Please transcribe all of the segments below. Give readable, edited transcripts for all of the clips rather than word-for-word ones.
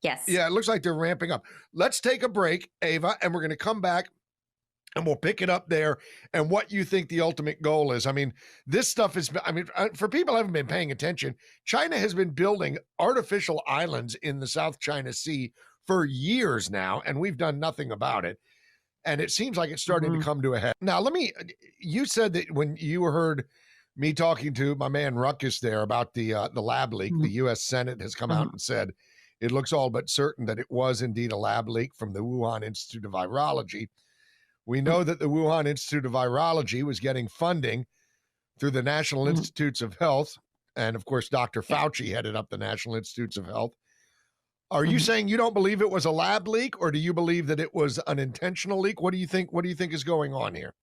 Yes. Yeah, it looks like they're ramping up. Let's take a break, Ava, and we're going to come back and we'll pick it up there and what you think the ultimate goal is. I mean, this stuff is, for people who haven't been paying attention, China has been building artificial islands in the South China Sea for years now, and we've done nothing about it. And it seems like it's starting to come to a head. Now, you said that when you heard me talking to my man Ruckus there about the lab leak, the U.S. Senate has come out and said it looks all but certain that it was indeed a lab leak from the Wuhan Institute of Virology. We know that the Wuhan Institute of Virology was getting funding through the National Institutes of Health. And of course, Dr. Fauci headed up the National Institutes of Health. Are you saying you don't believe it was a lab leak, or do you believe that it was an intentional leak? What do you think? What do you think is going on here?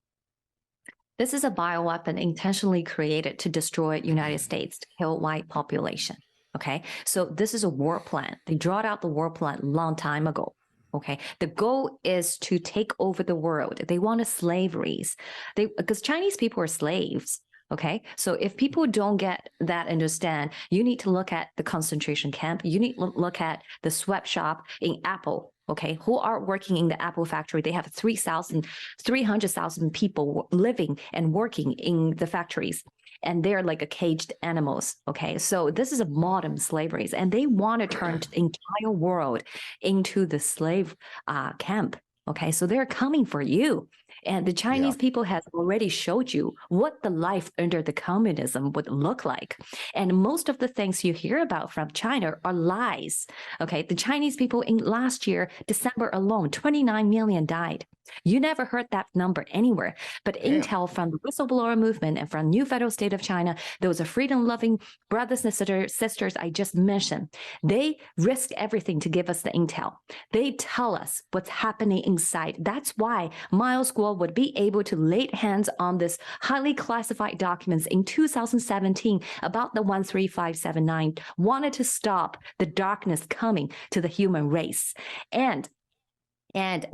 This is a bioweapon intentionally created to destroy United States, to kill white population. Okay, so this is a war plan. They brought out the war plan a long time ago. Okay, the goal is to take over the world. They want a slaveries. Because Chinese people are slaves. Okay, so if people don't get that, understand, you need to look at the concentration camp. You need to look at the sweatshop in Apple. Okay, who are working in the Apple factory? They have 300,000 people living and working in the factories, and they're like a caged animals. Okay, so this is a modern slaveries, and they want to turn the entire world into the slave camp. Okay, so they're coming for you. And the Chinese people has already showed you what the life under the communism would look like. And most of the things you hear about from China are lies. Okay, the Chinese people in last year, December alone, 29 million died. You never heard that number anywhere. But intel from the whistleblower movement and from New Federal State of China, those are freedom-loving brothers and sisters I just mentioned. They risk everything to give us the intel. They tell us what's happening inside. That's why Miles Guo would be able to lay hands on this highly classified documents in 2017 about the 13579, wanted to stop the darkness coming to the human race. And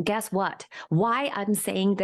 guess what? Why I'm saying that